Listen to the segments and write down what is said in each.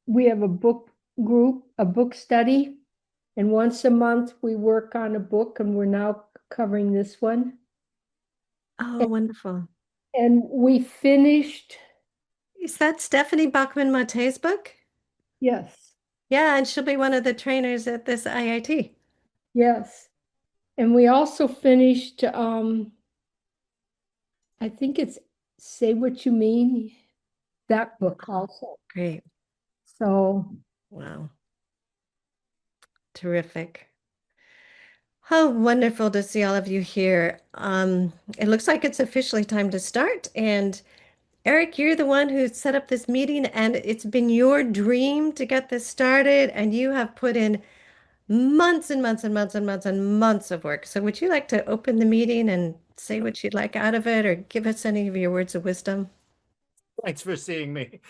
we have a book group, a book study, and once a month we work on a book, and we're now covering this one. Oh, wonderful. And we finished, Is that Stephanie Bachman-Matei's book? yes, Yeah, and she'll be one of the trainers at this IIT. yes. And we also finished, I think it's Say What You Mean, that book also. Great. So Wow. Terrific. How wonderful to see all of you here. It looks like it's officially time to start. And Eric, you're the one who set up this meeting, and it's been your dream to get this started, and you have put in months and months and months and months and months of work. So would you like to open the meeting and say what you'd like out of it, or give us any of your words of wisdom? Thanks for seeing me,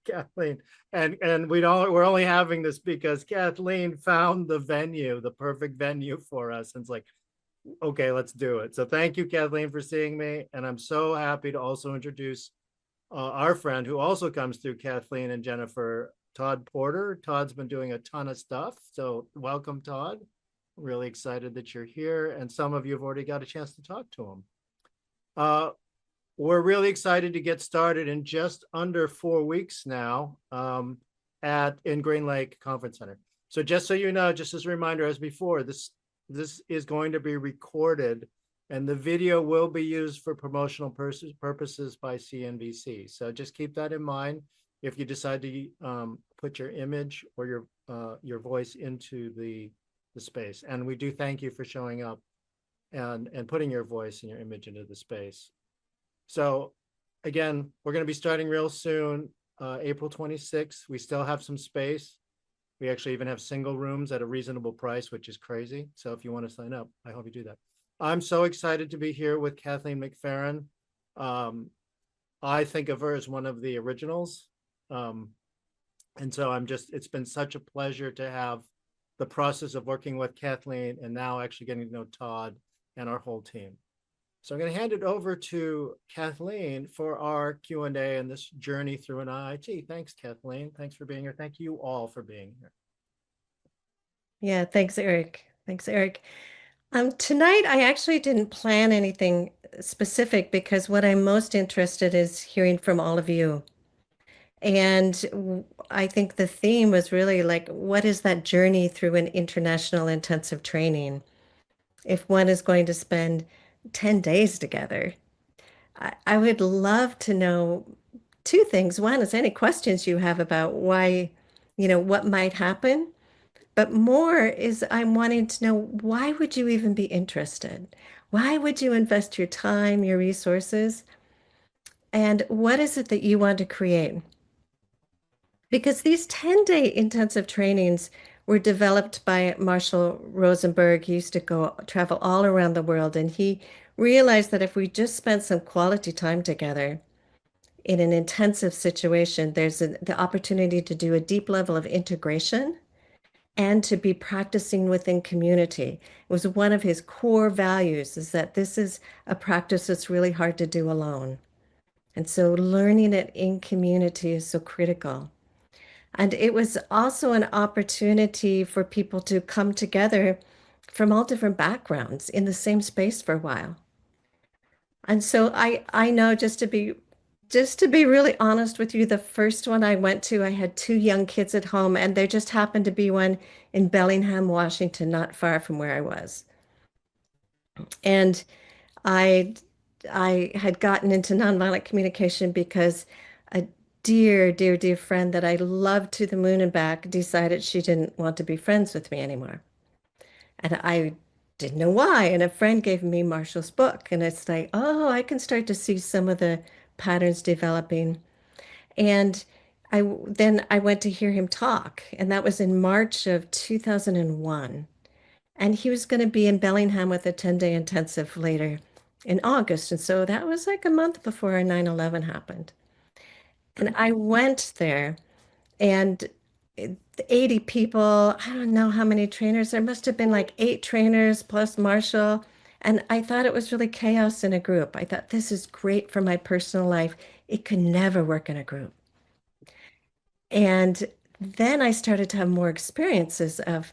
Kathleen. And we're only having this because Kathleen found the venue, the perfect venue for us. And it's like, okay, let's do it. So thank you, Kathleen, for seeing me. And I'm so happy to also introduce our friend who also comes through Kathleen and Jennifer, Todd Porter. Todd's been doing a ton of stuff. So welcome, Todd. Really excited that you're here. And some of you have already got a chance to talk to him. We're really excited to get started in just under 4 weeks now in Green Lake Conference Center. So just so you know, just as a reminder, as before, this is going to be recorded, and the video will be used for promotional purposes by CNBC. So just keep that in mind if you decide to put your image or your voice into the space. And we do thank you for showing up and putting your voice and your image into the space. So again, we're going to be starting real soon, April 26th. We still have some space. We actually even have single rooms at a reasonable price, which is crazy. So if you want to sign up, I hope you do that. I'm so excited to be here with Kathleen Macferran. I think of her as one of the originals. And so it's been such a pleasure to have the process of working with Kathleen and now actually getting to know Todd and our whole team. So I'm going to hand it over to Kathleen for our Q&A and this journey through an IIT. Thanks, Kathleen. Thanks for being here. Thank you all for being here. Yeah, thanks, Eric. Thanks, Eric. Tonight, I actually didn't plan anything specific because what I'm most interested is hearing from all of you. And I think the theme was really like, what is that journey through an international intensive training? If one is going to spend 10 days together, I would love to know two things. One is any questions you have about why, what might happen. But more is I'm wanting to know why would you even be interested? Why would you invest your time, your resources? And what is it that you want to create? Because these 10-day intensive trainings were developed by Marshall Rosenberg. He used to go travel all around the world, and he realized that if we just spent some quality time together in an intensive situation, there's the opportunity to do a deep level of integration and to be practicing within community. It was one of his core values is that this is a practice that's really hard to do alone. And so learning it in community is so critical. And it was also an opportunity for people to come together from all different backgrounds in the same space for a while. And so I know just to be really honest with you, the first one I went to, I had two young kids at home, and there just happened to be one in Bellingham, Washington, not far from where I was. And I I had gotten into nonviolent communication because a dear, dear, dear friend that I loved to the moon and back decided she didn't want to be friends with me anymore. And I didn't know why. And a friend gave me Marshall's book, and it's like, oh, I can start to see some of the patterns developing. And then I went to hear him talk, and that was in March of 2001. And he was going to be in Bellingham with a 10-day intensive later in August. And so that was like a month before 9/11 happened. And I went there, and 80 people, I don't know how many trainers. There must have been like 8 trainers plus Marshall. And I thought it was really chaos in a group. I thought this is great for my personal life. It could never work in a group. And then I started to have more experiences of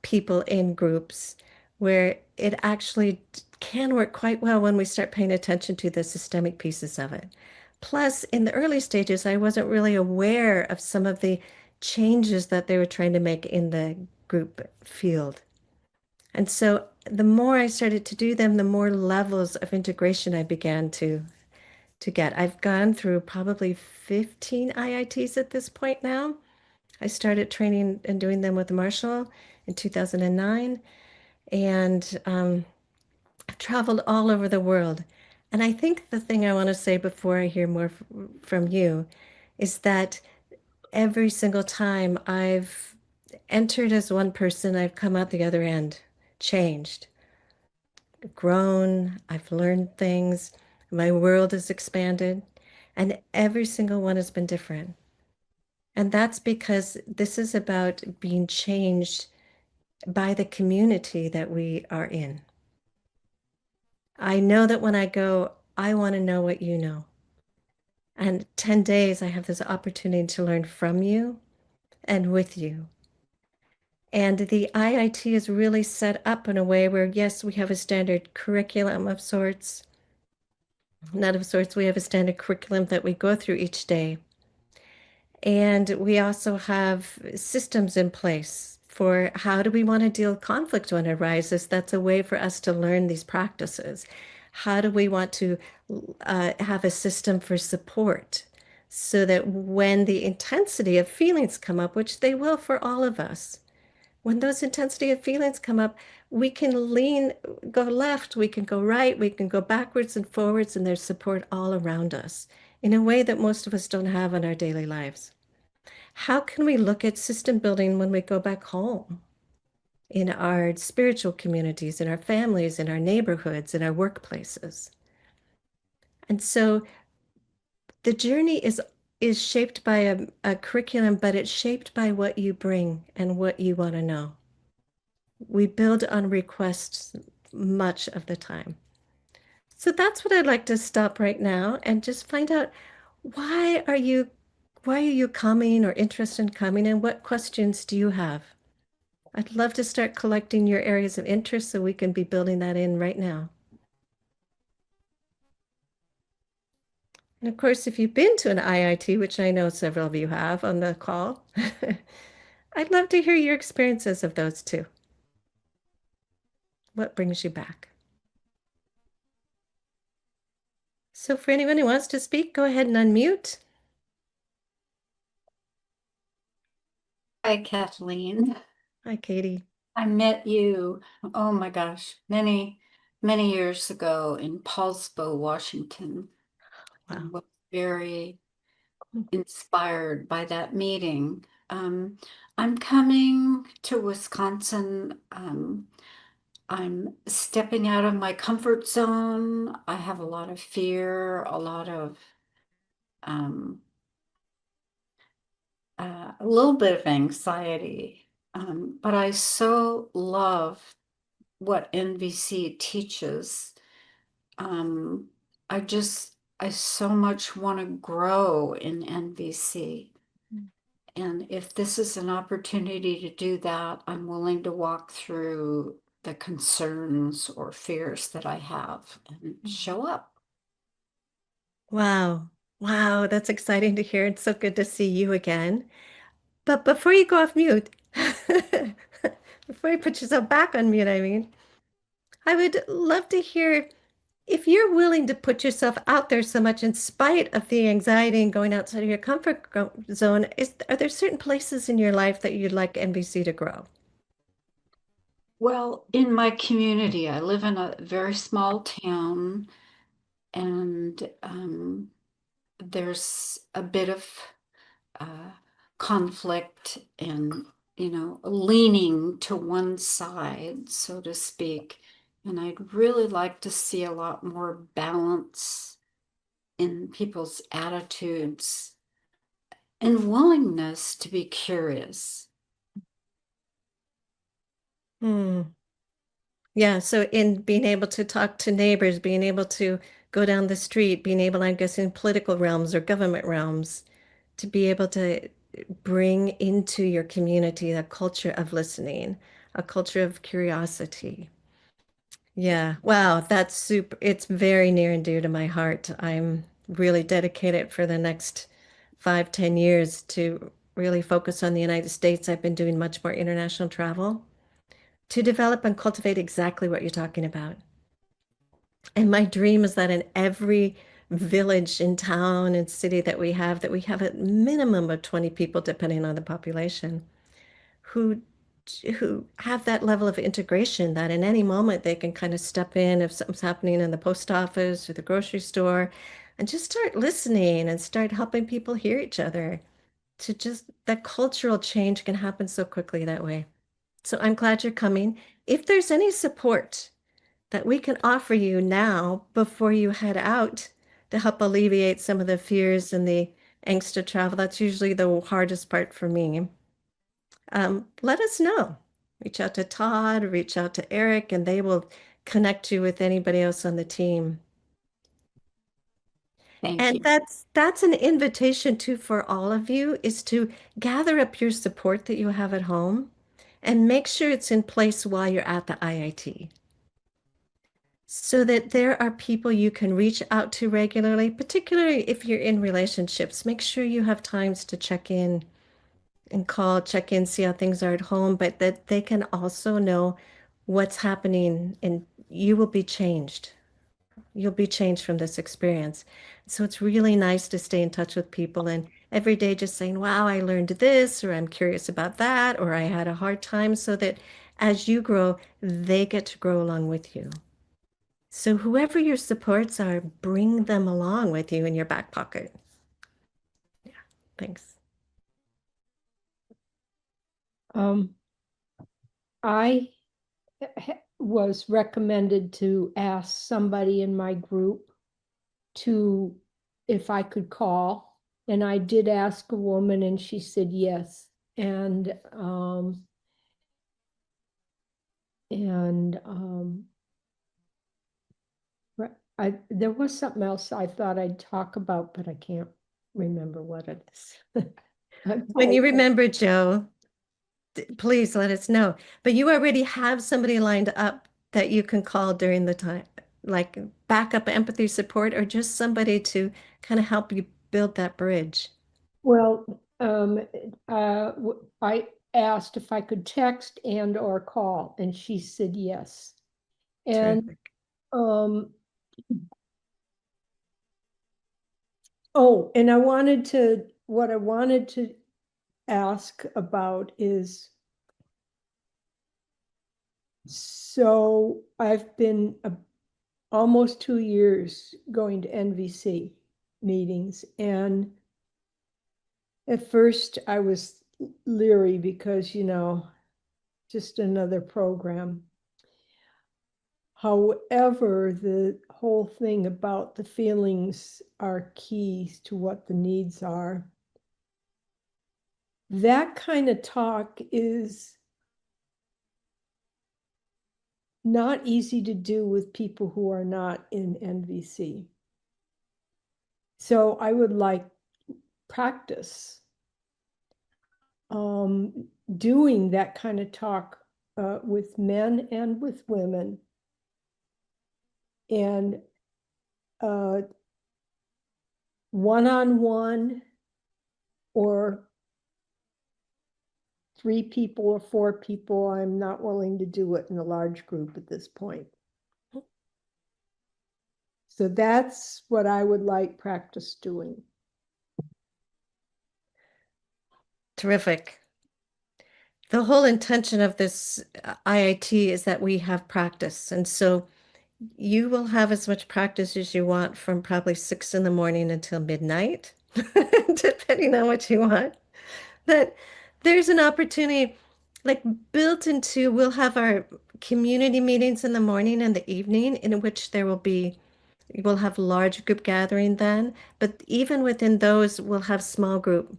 people in groups where it actually can work quite well when we start paying attention to the systemic pieces of it. Plus, in the early stages, I wasn't really aware of some of the changes that they were trying to make in the group field. And so the more I started to do them, the more levels of integration I began to get. I've gone through probably 15 IITs at this point now. I started training and doing them with Marshall in 2009, and I've traveled all over the world. And I think the thing I want to say before I hear more from you is that every single time I've entered as one person, I've come out the other end, changed, grown, I've learned things, my world has expanded, and every single one has been different. And that's because this is about being changed by the community that we are in. I know that when I go, I want to know what you know. And 10 days, I have this opportunity to learn from you and with you. And the IIT is really set up in a way where, yes, we have a standard curriculum of sorts. Not of sorts, we have a standard curriculum that we go through each day. And we also have systems in place for how do we want to deal with conflict when it arises. That's a way for us to learn these practices. How do we want to have a system for support so that when the intensity of feelings come up, which they will for all of us, when those intensity of feelings come up, we can lean, go left, we can go right, we can go backwards and forwards, and there's support all around us in a way that most of us don't have in our daily lives. How can we look at system building when we go back home in our spiritual communities, in our families, in our neighborhoods, in our workplaces? And so the journey is shaped by a curriculum, but it's shaped by what you bring and what you want to know. We build on requests much of the time. So that's what I'd like to stop right now and just find out why are you why are you coming or interested in coming, and what questions do you have? I'd love to start collecting your areas of interest so we can be building that in right now. And of course, if you've been to an IIT, which I know several of you have on the call, I'd love to hear your experiences of those too. What brings you back? So for anyone who wants to speak, go ahead and unmute. Hi, Kathleen. Hi, Katie. I met you, oh my gosh, many, many years ago in Paulsbo, Washington. Wow. And was very inspired by that meeting. I'm coming to Wisconsin. I'm stepping out of my comfort zone. I have a lot of fear, a lot of a little bit of anxiety. But I so love what NVC teaches. Um, I so much want to grow in NVC. And if this is an opportunity to do that, I'm willing to walk through the concerns or fears that I have and show up. Wow. Wow, that's exciting to hear. It's so good to see you again. But before you go off mute, before you put yourself back on mute, I mean, I would love to hear if you're willing to put yourself out there so much in spite of the anxiety and going outside of your comfort zone, are there certain places in your life that you'd like NVC to grow? Well, in my community, I live in a very small town, and there's a bit of uh, conflict and, leaning to one side, so to speak. And I'd really like to see a lot more balance in people's attitudes and willingness to be curious. Yeah, so in being able to talk to neighbors, being able to go down the street, being able, I guess, in political realms or government realms, to be able to bring into your community a culture of listening, a culture of curiosity. Yeah, wow, that's super. It's very near and dear to my heart. I'm really dedicated for the next 5, 10 years to really focus on the United States. I've been doing much more international travel to develop and cultivate exactly what you're talking about. And my dream is that in every village and town and city that we have a minimum of 20 people, depending on the population, who who have that level of integration that in any moment they can kind of step in if something's happening in the post office or the grocery store and just start listening and start helping people hear each other. To just that cultural change can happen so quickly that way. So I'm glad you're coming. If there's any support that we can offer you now before you head out to help alleviate some of the fears and the angst of travel, that's usually the hardest part for me. Let us know. Reach out to Todd, reach out to Eric, and they will connect you with anybody else on the team. Thank And you. that's an invitation too for all of you is to gather up your support that you have at home and make sure it's in place while you're at the IIT. So that there are people you can reach out to regularly, particularly if you're in relationships. Make sure you have times to check in and call, check in, see how things are at home, but that they can also know what's happening and you will be changed. You'll be changed from this experience. So it's really nice to stay in touch with people and every day just saying, wow, I learned this, or I'm curious about that, or I had a hard time, so that as you grow, they get to grow along with you. So whoever your supports are, bring them along with you in your back pocket. Yeah, thanks. I was recommended to ask somebody in my group to, if I could call, and I did ask a woman and she said yes. And there was something else I thought I'd talk about, but I can't remember what it is. When you remember, Joe, please let us know. But you already have somebody lined up that you can call during the time, like backup empathy support, or just somebody to kind of help you build that bridge. Well, I asked if I could text and or call, and she said yes. And Terrific. oh, and what I wanted to ask about is, so I've been almost 2 years going to NVC meetings, and at first I was leery because, just another program. However, the whole thing about the feelings are keys to what the needs are. That kind of talk is not easy to do with people who are not in NVC. So I would like practice doing that kind of talk with men and with women. And one-on-one or 3 people or 4 people. I'm not willing to do it in a large group at this point. So that's what I would like practice doing. Terrific. The whole intention of this IIT is that we have practice. And so you will have as much practice as you want from probably 6 in the morning until midnight, depending on what you want. That there's an opportunity, like built into, we'll have our community meetings in the morning and the evening, in which we'll have large group gathering then, but even within those, we'll have small group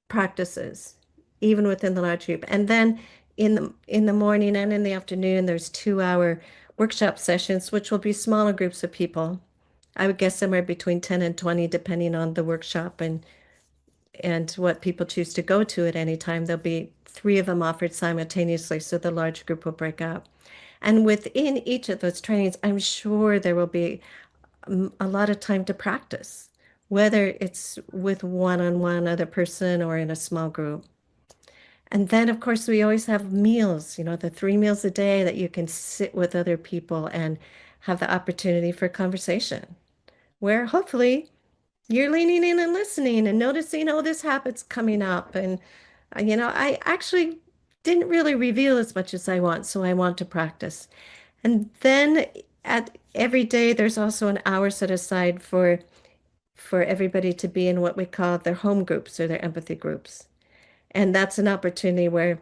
practices, even within the large group. And then in the morning and in the afternoon, there's 2-hour workshop sessions, which will be smaller groups of people. I would guess somewhere between 10 and 20, depending on the workshop and and what people choose to go to at any time. There'll be three of them offered simultaneously, so the large group will break up. And within each of those trainings, I'm sure there will be a lot of time to practice, whether it's with one-on-one other person or in a small group. And then, of course, we always have meals, the 3 meals a day that you can sit with other people and have the opportunity for conversation, where hopefully you're leaning in and listening and noticing, oh, this habit's coming up. And, I actually didn't really reveal as much as I want, so I want to practice. And then at every day, there's also an hour set aside for everybody to be in what we call their home groups or their empathy groups. And that's an opportunity where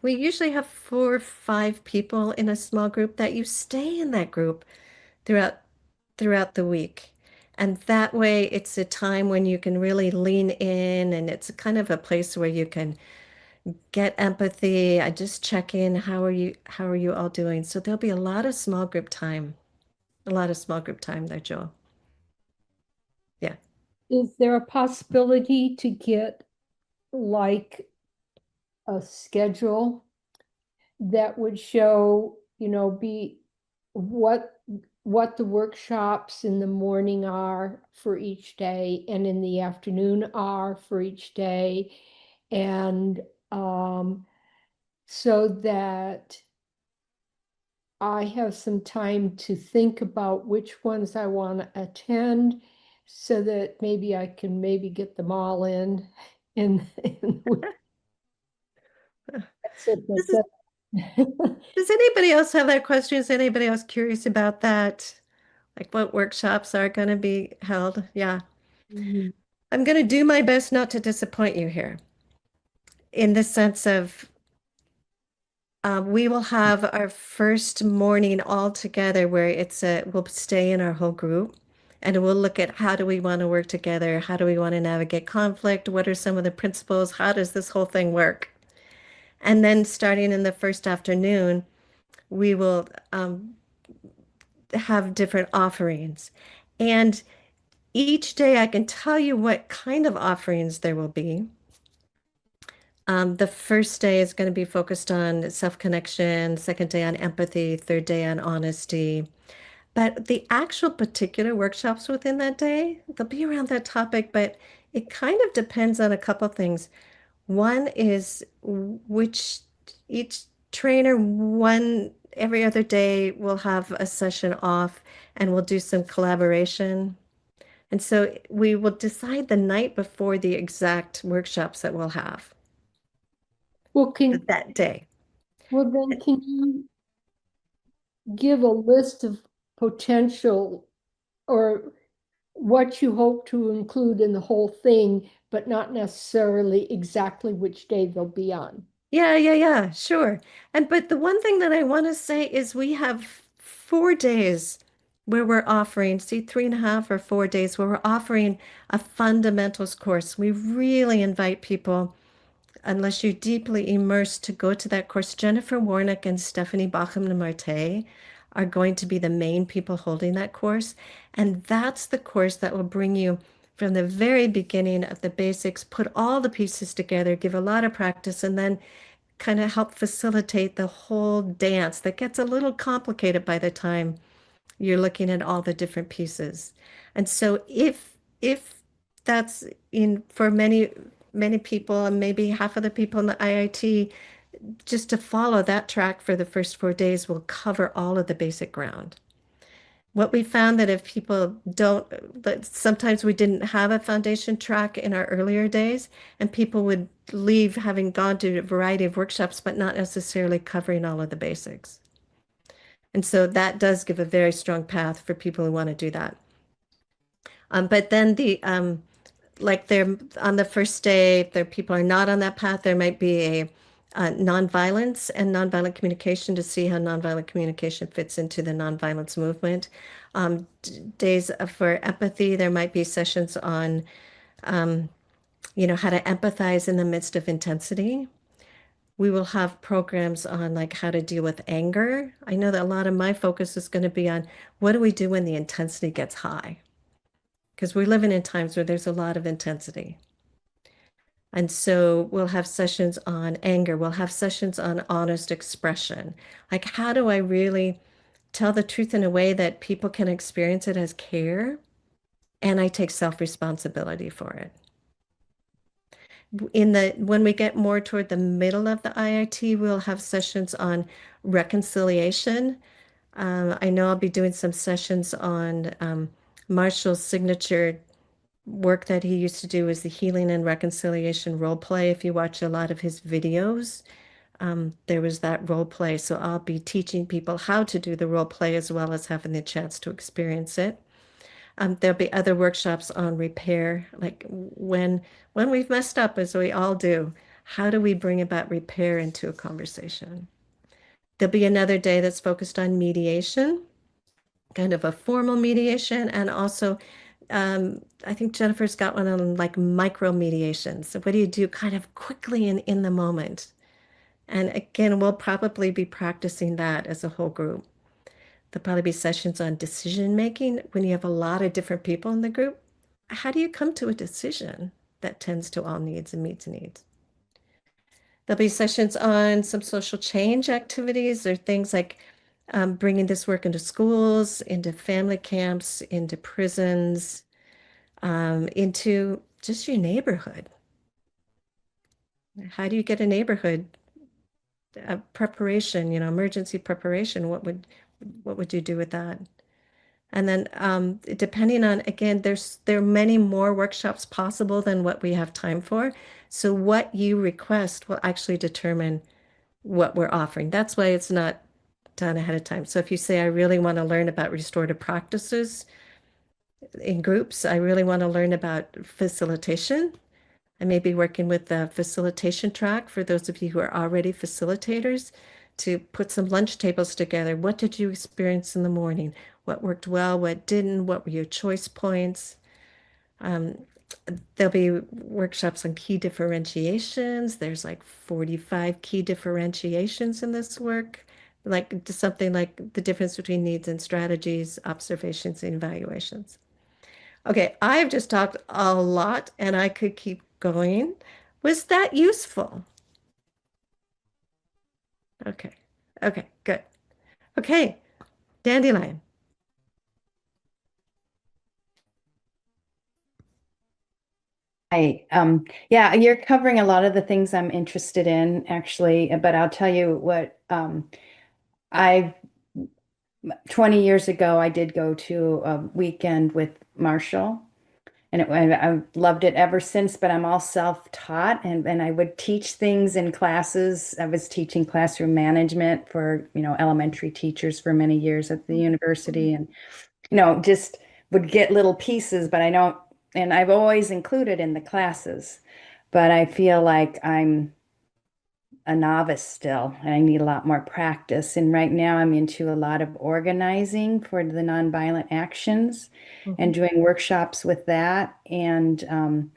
we usually have 4 or 5 people in a small group that you stay in that group throughout throughout the week. And that way it's a time when you can really lean in and it's kind of a place where you can get empathy. I just check in. How are you all doing? So there'll be a lot of small group time. A lot of small group time there, Joel. Yeah. Is there a possibility to get like a schedule that would show, be what the workshops in the morning are for each day and in the afternoon are for each day, and so that I have some time to think about which ones I want to attend, so that maybe I can maybe get them all in that's it, This that's is, it. does anybody else have that question? Is anybody else curious about that? Like what workshops are going to be held? Yeah. Mhm. I'm going to do my best not to disappoint you here in the sense of we will have our first morning all together where we'll stay in our whole group and we'll look at how do we want to work together? How do we want to navigate conflict? What are some of the principles? How does this whole thing work? And then starting in the first afternoon, we will have different offerings. And each day I can tell you what kind of offerings there will be. The first day is going to be focused on self-connection, second day on empathy, third day on honesty. But the actual particular workshops within that day, they'll be around that topic, but it kind of depends on a couple things. One is which each trainer, one every other day, will have a session off and we'll do some collaboration. And so we will decide the night before the exact workshops that we'll have Well, that day. then can you give a list of potential or what you hope to include in the whole thing, but not necessarily exactly which day they'll be on? Yeah, sure. But the one thing that I want to say is we have 4 days where we're offering, see, 3.5 or 4 days where we're offering a fundamentals course. We really invite people, unless you're deeply immersed, to go to that course. Jennifer Warnock and Stephanie Bacham-Marte are going to be the main people holding that course. And that's the course that will bring you from the very beginning of the basics, put all the pieces together, give a lot of practice, and then kind of help facilitate the whole dance that gets a little complicated by the time you're looking at all the different pieces. And so if that's in for many people and maybe half of the people in the IIT, just to follow that track for the first 4 days will cover all of the basic ground. What we found that if people don't, that sometimes we didn't have a foundation track in our earlier days, and people would leave having gone to a variety of workshops, but not necessarily covering all of the basics. And so that does give a very strong path for people who want to do that. But then like they're on the first day, if there people are not on that path, there might be a nonviolence and nonviolent communication to see how nonviolent communication fits into the nonviolence movement. Days for empathy, there might be sessions on, how to empathize in the midst of intensity. We will have programs on like how to deal with anger. I know that a lot of my focus is going to be on what do we do when the intensity gets high? Because we're living in times where there's a lot of intensity. And so we'll have sessions on anger. We'll have sessions on honest expression. Like, how do I really tell the truth in a way that people can experience it as care? And I take self-responsibility for it. When we get more toward the middle of the IIT, we'll have sessions on reconciliation. I know I'll be doing some sessions on Marshall's signature work that he used to do is the healing and reconciliation role play. If you watch a lot of his videos, there was that role play. So I'll be teaching people how to do the role play as well as having the chance to experience it. There'll be other workshops on repair, like when we've messed up, as we all do, how do we bring about repair into a conversation? There'll be another day that's focused on mediation, kind of a formal mediation, and also I think Jennifer's got one on like micro mediation. So what do you do kind of quickly and in the moment? And again, we'll probably be practicing that as a whole group. There'll probably be sessions on decision making when you have a lot of different people in the group. How do you come to a decision that tends to all needs and meets needs? There'll be sessions on some social change activities or things like bringing this work into schools, into family camps, into prisons, into just your neighborhood. How do you get a neighborhood preparation, emergency preparation? What would you do with that? And then depending on, again, there are many more workshops possible than what we have time for. So what you request will actually determine what we're offering. That's why it's not done ahead of time. So if you say, I really want to learn about restorative practices in groups, I really want to learn about facilitation. I may be working with the facilitation track for those of you who are already facilitators to put some lunch tables together. What did you experience in the morning? What worked well? What didn't? What were your choice points? Um, there'll be workshops on key differentiations. There's like 45 key differentiations in this work, like something like the difference between needs and strategies, observations, and evaluations. Okay, I've just talked a lot and I could keep going. Was that useful? Okay. Okay, good. Okay, Dandelion. Hi. Yeah, you're covering a lot of the things I'm interested in, actually, but I'll tell you what, I 20 years ago, I did go to a weekend with Marshall, and I've loved it ever since, but I'm all self-taught, and I would teach things in classes. I was teaching classroom management for, elementary teachers for many years at the university, and just would get little pieces, but I don't, and I've always included in the classes, but I feel like I'm a novice still, and I need a lot more practice. And right now I'm into a lot of organizing for the nonviolent actions and Mhm. doing workshops with that. And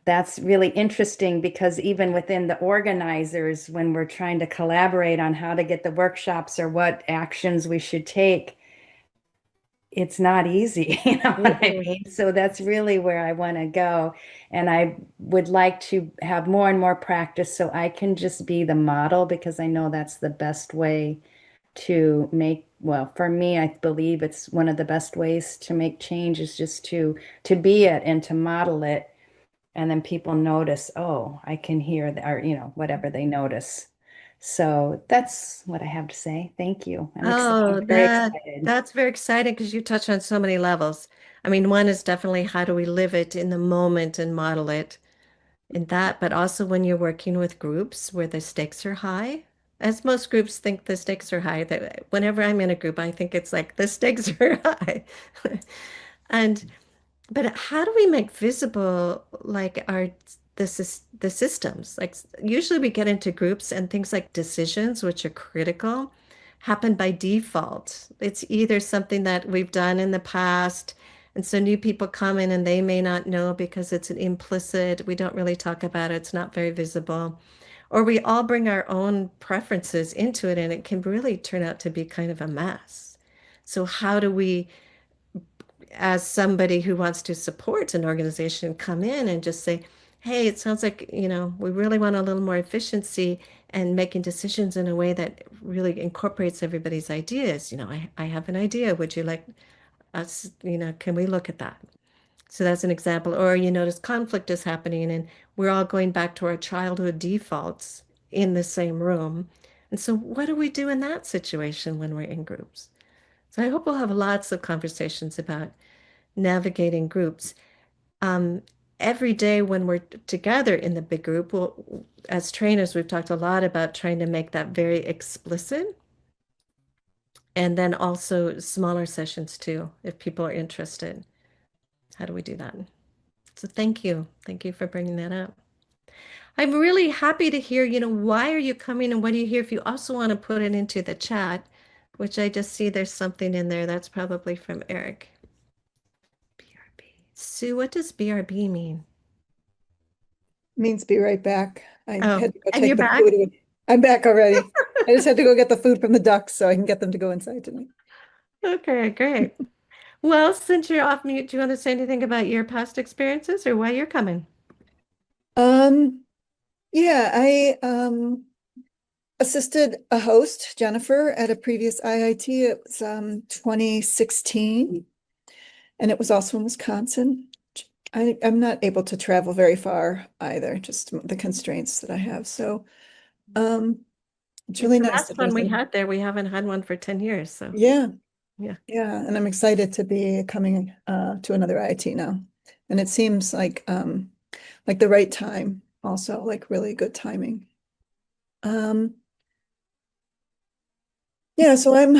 that's really interesting because even within the organizers, when we're trying to collaborate on how to get the workshops or what actions we should take, it's not easy, you know what I Mhm. mean? So that's really where I want to go. And I would like to have more and more practice so I can just be the model because I know that's the best way to make, well, for me, I believe it's one of the best ways to make change is just to be it and to model it. And then people notice, oh, I can hear the, or whatever they notice. So that's what I have to say. Thank you. Oh, I'm very excited. that's very exciting because you touch on so many levels. I mean, one is definitely how do we live it in the moment and model it in that, but also when you're working with groups where the stakes are high, as most groups think the stakes are high, that whenever I'm in a group, I think it's like the stakes are high. And but how do we make visible like the systems? Like usually we get into groups and things like decisions, which are critical, happen by default. It's either something that we've done in the past, and so new people come in and they may not know because it's an implicit, we don't really talk about it, it's not very visible. Or we all bring our own preferences into it and it can really turn out to be kind of a mess. So how do we as somebody who wants to support an organization come in and just say, hey, it sounds like, we really want a little more efficiency and making decisions in a way that really incorporates everybody's ideas. I have an idea. Would you like us, can we look at that? So that's an example. Or you notice conflict is happening and we're all going back to our childhood defaults in the same room. And so what do we do in that situation when we're in groups? So I hope we'll have lots of conversations about navigating groups. Um, every day when we're together in the big group, as trainers, we've talked a lot about trying to make that very explicit. And then also smaller sessions too, if people are interested. How do we do that? So thank you. Thank you for bringing that up. I'm really happy to hear, why are you coming and what do you hear? If you also want to put it into the chat, which I just see there's something in there. That's probably from Eric. BRB. Sue, what does BRB mean? Means be right back. I Oh, had to go and take you're the back? food away. I'm back already. I just had to go get the food from the ducks so I can get them to go inside tonight. Okay, great. Well, since you're off mute, do you want to say anything about your past experiences or why you're coming? Yeah, I assisted a host, Jennifer, at a previous IIT. It was 2016, and it was also in Wisconsin. I'm not able to travel very far either, just the constraints that I have. So it's really The nice last that one there's we had there, we haven't had one for 10 years. So yeah. yeah. Yeah, and I'm excited to be coming to another IIT now. And it seems like the right time also, like really good timing. Yeah, so I'm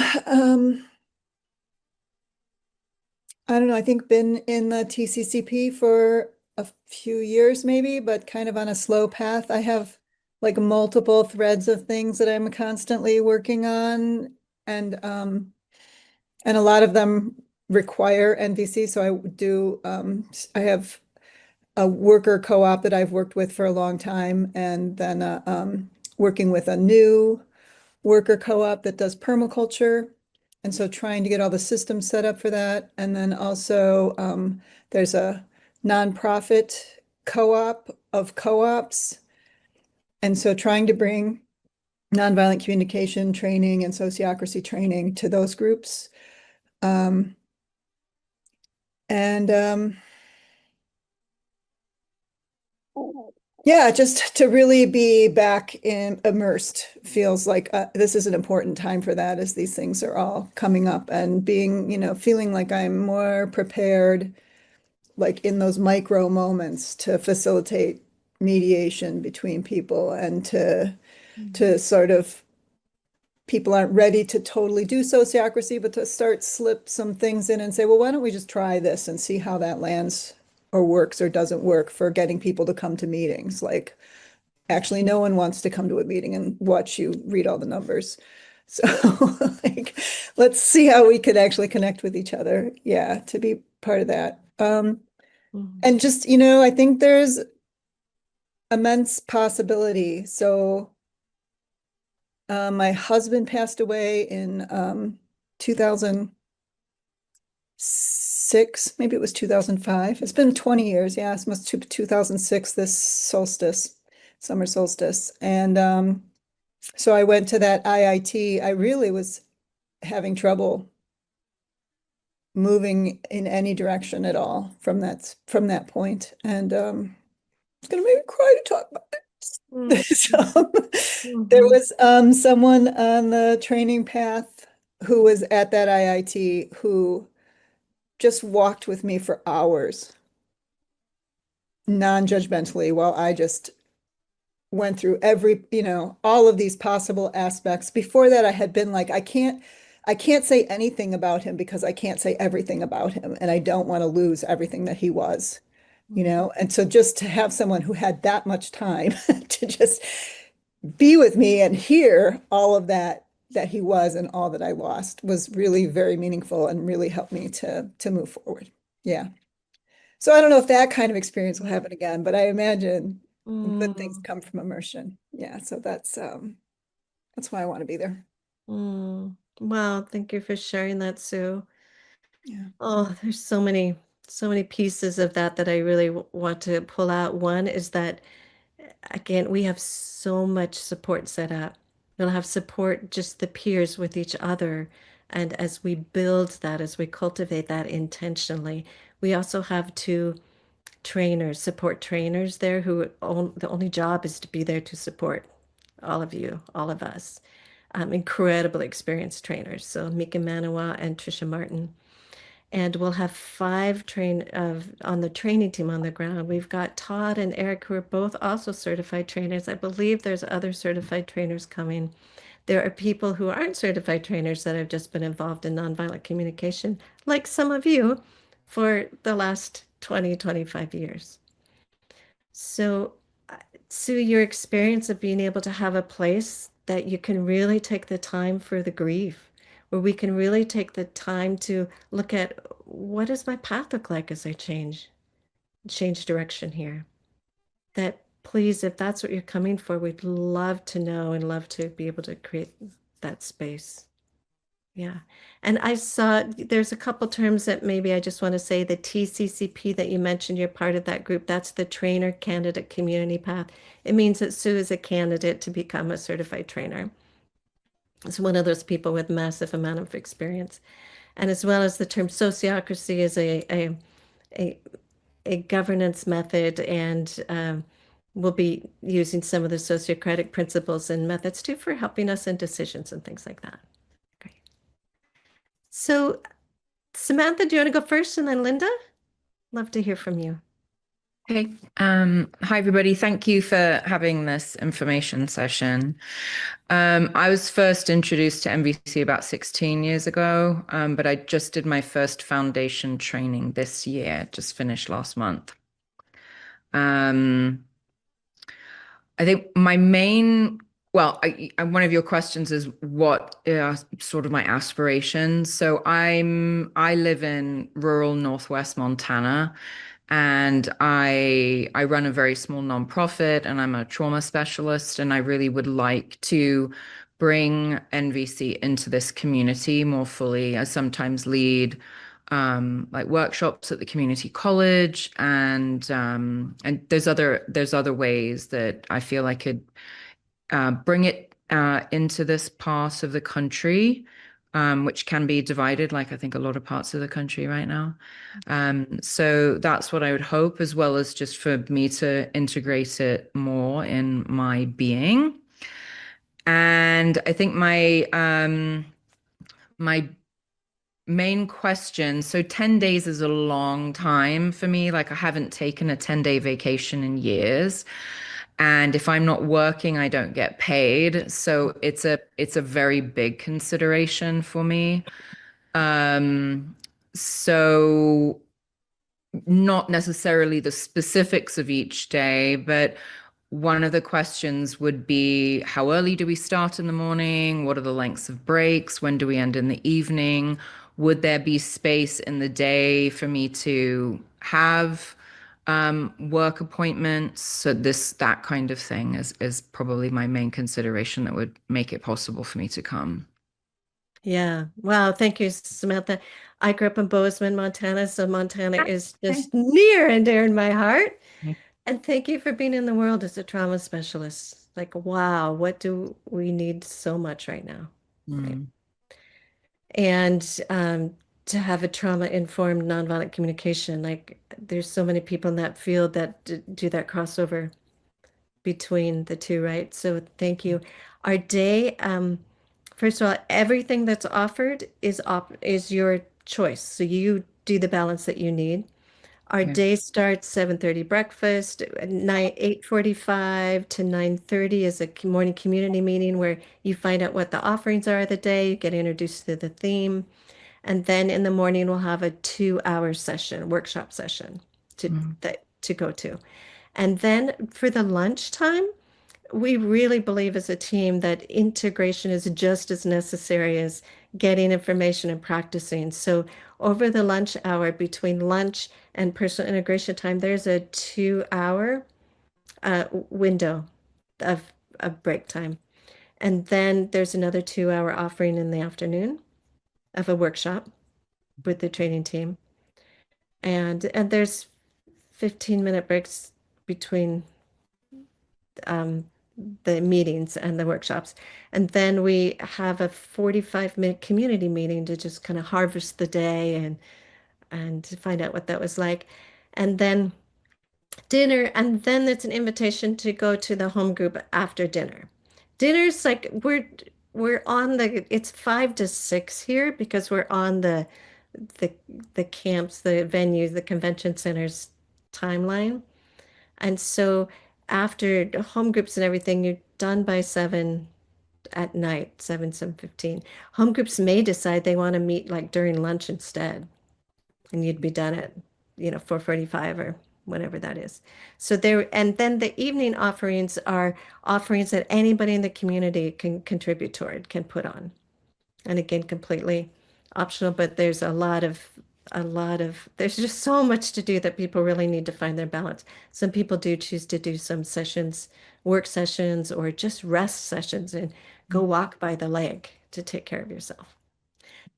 I don't know, I think been in the TCCP for a few years maybe, but kind of on a slow path. I have like multiple threads of things that I'm constantly working on, and a lot of them require NVC. So I do I have a worker co-op that I've worked with for a long time, and then working with a new worker co-op that does permaculture. And so trying to get all the systems set up for that. And then also there's a nonprofit co-op of co-ops. And so trying to bring nonviolent communication training and sociocracy training to those groups. And yeah, just to really be back in immersed feels like this is an important time for that as these things are all coming up and being, feeling like I'm more prepared, like in those micro moments to facilitate mediation between people and to sort of people aren't ready to totally do sociocracy, but to start slip some things in and say, well, why don't we just try this and see how that lands or works or doesn't work for getting people to come to meetings. Like actually no one wants to come to a meeting and watch you read all the numbers. So like, let's see how we could actually connect with each other. Yeah, to be part of that. And just, I think there's immense possibility. So my husband passed away in 2006, maybe it was 2005. It's been 20 years. Yeah, it's must 2006, this solstice, summer solstice. And so I went to that IIT. I really was having trouble moving in any direction at all from that point. And it's gonna make me cry to talk about it. So there was someone on the training path who was at that IIT who just walked with me for hours, non-judgmentally, while I just went through every, all of these possible aspects. Before that, I had been like, I can't say anything about him because I can't say everything about him, and I don't want to lose everything that he was, And so just to have someone who had that much time to just be with me and hear all of that he was and all that I lost was really very meaningful and really helped me to move forward. Yeah. So I don't know if that kind of experience will happen again, but I imagine good things come from immersion. Yeah. So that's why I want to be there. Wow, thank you for sharing that, Sue. Yeah. Oh, there's so many pieces of that that I really want to pull out. One is that, again, we have so much support set up. We'll have support, just the peers with each other. And as we build that, as we cultivate that intentionally, we also have two trainers, support trainers there the only job is to be there to support all of you, all of us. Incredible experienced trainers. So Mika Manawa and Trisha Martin. And we'll have five on the training team on the ground. We've got Todd and Eric, who are both also certified trainers. I believe there's other certified trainers coming. There are people who aren't certified trainers that have just been involved in nonviolent communication, like some of you, for the last 20, 25 years. So, Sue, your experience of being able to have a place that you can really take the time for the grief, where we can really take the time to look at, what does my path look like as I change direction here? That, please, if that's what you're coming for, we'd love to know and love to be able to create that space. Yeah. And I saw there's a couple terms that maybe I just want to say. The TCCP that you mentioned, you're part of that group. That's the Trainer Candidate Community Path. It means that Sue is a candidate to become a certified trainer. It's one of those people with massive amount of experience. And as well as the term sociocracy is a governance method, and we'll be using some of the sociocratic principles and methods too for helping us in decisions and things like that. Great. So Samantha, do you want to go first, and then Linda? Love to hear from you. Okay. Hi, everybody. Thank you for having this information session. I was first introduced to MVC about 16 years ago, but I just did my first foundation training this year, just finished last month. I think my main, one of your questions is what are sort of my aspirations. So I live in rural Northwest Montana, and I run a very small nonprofit, and I'm a trauma specialist, and I really would like to bring NVC into this community more fully. I sometimes lead like workshops at the community college, and there's other ways that I feel I could bring it into this part of the country, which can be divided, like I think a lot of parts of the country right now. So that's what I would hope, as well as just for me to integrate it more in my being. And I think my main question, so 10 days is a long time for me. Like, I haven't taken a 10-day vacation in years. And if I'm not working, I don't get paid. So it's a very big consideration for me. So not necessarily the specifics of each day, but one of the questions would be, how early do we start in the morning? What are the lengths of breaks? When do we end in the evening? Would there be space in the day for me to have work appointments? So that kind of thing is probably my main consideration that would make it possible for me to come. Yeah. Wow. Thank you, Samantha. I grew up in Bozeman, Montana, so Montana is just near and dear in my heart. And thank you for being in the world as a trauma specialist. Like, wow, what do we need so much right now? Right. And to have a trauma-informed nonviolent communication, like there's so many people in that field that do that crossover between the two, right? So thank you. Our day, first of all, everything that's offered is your choice. So you do the balance that you need. Our day starts 7:30 breakfast, 8:45 to 9:30 is a morning community meeting where you find out what the offerings are of the day, you get introduced to the theme, and then in the morning we'll have a 2-hour session, workshop session to go to. And then for the lunchtime, we really believe as a team that integration is just as necessary as getting information and practicing. So over the lunch hour, between lunch and personal integration time, there's a 2-hour window of break time. And then there's another 2-hour offering in the afternoon of a workshop with the training team. And there's 15-minute breaks between the meetings and the workshops. And then we have a 45-minute community meeting to just kind of harvest the day and to find out what that was like. And then dinner, and then it's an invitation to go to the home group after dinner. Dinner's like we're on it's 5 to 6 here because we're on the the camps, the venues, the convention centers timeline. And so after the home groups and everything, you're done by 7 at night, 7:15. Home groups may decide they want to meet like during lunch instead, and you'd be done at, 4:45 or whatever that is. So there, and then the evening offerings are offerings that anybody in the community can contribute toward, can put on. And again, completely optional, but there's there's just so much to do that people really need to find their balance. Some people do choose to do some sessions, work sessions, or just rest sessions and go walk by the lake to take care of yourself.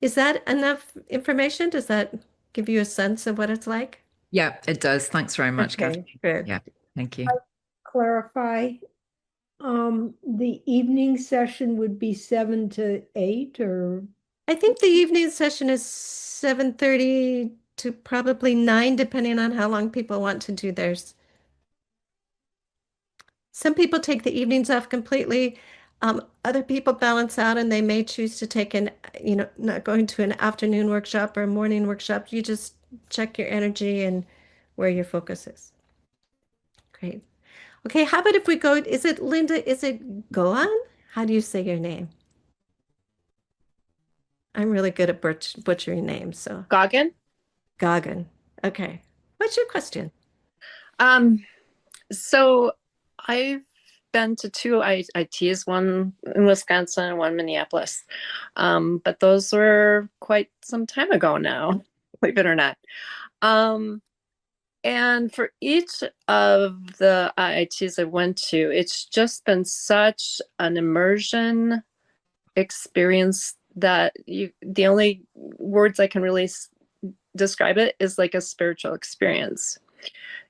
Is that enough information? Does that give you a sense of what it's like? Yeah, it does. Thanks very much, Okay, Kathleen. good. Yeah, thank you. Clarify, the evening session would be 7 to 8 or? I think the evening session is 7:30 to probably 9, depending on how long people want to do theirs. Some people take the evenings off completely. Other people balance out and they may choose to take not going to an afternoon workshop or a morning workshop. You just check your energy and where your focus is. Great. Okay, how about if we go, is it Linda, is it Goan? How do you say your name? I'm really good at butchering names, so. Goggin? Goggin. Okay. What's your question? So I've been to 2 IITs, one in Wisconsin and one in Minneapolis. But those were quite some time ago now, believe it or not. And for each of the IITs I went to, it's just been such an immersion experience that the only words I can really describe it is like a spiritual experience.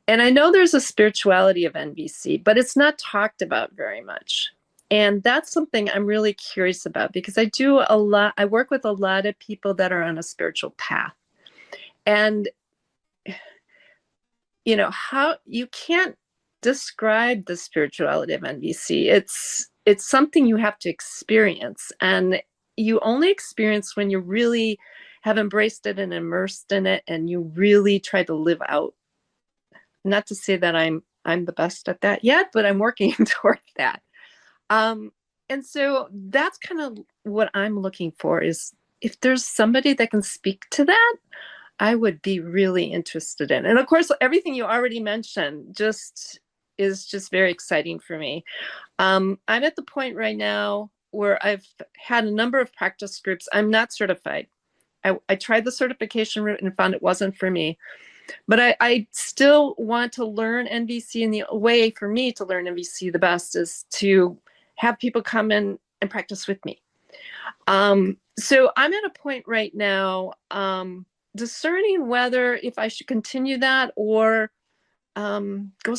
And I know there's a spirituality of NVC, but it's not talked about very much. And that's something I'm really curious about because I work with a lot of people that are on a spiritual path. And how you can't describe the spirituality of NVC. It's something you have to experience. And you only experience when you really have embraced it and immersed in it and you really try to live out. Not to say that I'm the best at that yet, but I'm working toward that. And so that's kind of what I'm looking for is if there's somebody that can speak to that, I would be really interested in. And of course, everything you already mentioned is just very exciting for me. I'm at the point right now where I've had a number of practice groups. I'm not certified. I tried the certification route and found it wasn't for me. But I still want to learn NVC, and the way for me to learn NVC the best is to have people come in and practice with me. So I'm at a point right now discerning whether if I should continue that or go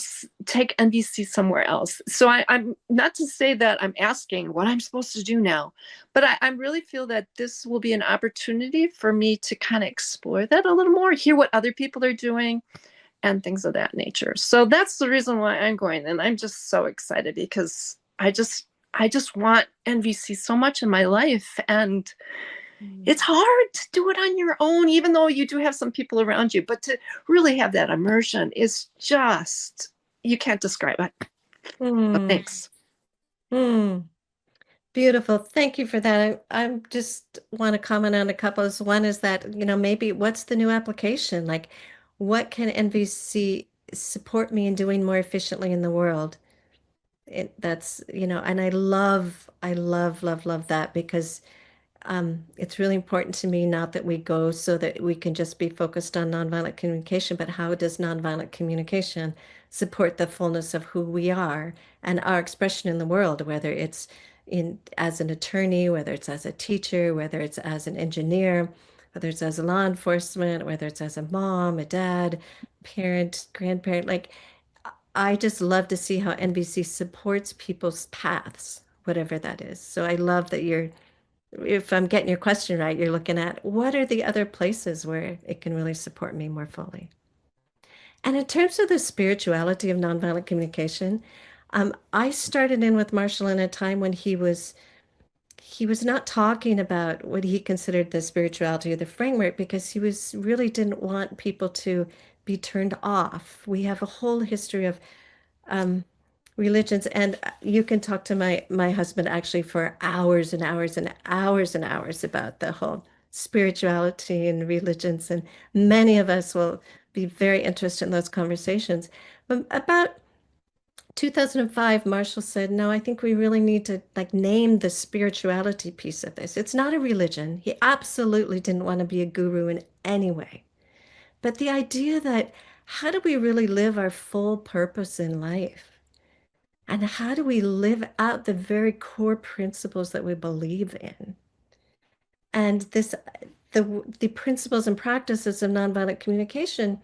take NVC somewhere else. So I'm not to say that I'm asking what I'm supposed to do now, but I really feel that this will be an opportunity for me to kind of explore that a little more, hear what other people are doing and things of that nature. So that's the reason why I'm going. And I'm just so excited because I just want NVC so much in my life. And it's hard to do it on your own, even though you do have some people around you, but to really have that immersion is just, you can't describe it. But thanks. Beautiful. Thank you for that. I just want to comment on a couple. One is that, maybe what's the new application? Like, what can NVC support me in doing more efficiently in the world? That's, and I love that because it's really important to me not that we go so that we can just be focused on nonviolent communication, but how does nonviolent communication support the fullness of who we are and our expression in the world, whether it's as an attorney, whether it's as a teacher, whether it's as an engineer, whether it's as a law enforcement, whether it's as a mom, a dad, parent, grandparent. Like, I just love to see how NVC supports people's paths, whatever that is. So I love that you're, if I'm getting your question right, you're looking at what are the other places where it can really support me more fully. And in terms of the spirituality of nonviolent communication, I started in with Marshall in a time when he was not talking about what he considered the spirituality or the framework because he was really didn't want people to be turned off. We have a whole history of religions, and you can talk to my husband actually for hours and hours and hours and hours about the whole spirituality and religions, and many of us will be very interested in those conversations. But about 2005, Marshall said, no, I think we really need to like name the spirituality piece of this. It's not a religion. He absolutely didn't want to be a guru in any way. But the idea that how do we really live our full purpose in life? And how do we live out the very core principles that we believe in? And the principles and practices of nonviolent communication,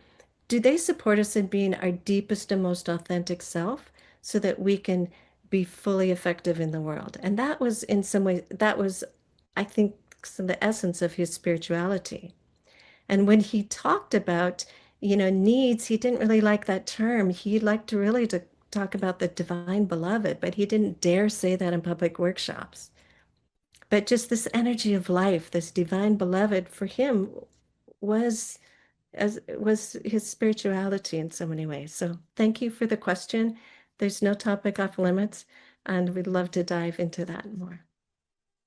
do they support us in being our deepest and most authentic self so that we can be fully effective in the world? And that was in some ways, that was, I think, some of the essence of his spirituality. And when he talked about, needs, he didn't really like that term. He liked to really to talk about the divine beloved, but he didn't dare say that in public workshops. But just this energy of life, this divine beloved for him was was his spirituality in so many ways. So thank you for the question. There's no topic off limits, and we'd love to dive into that more.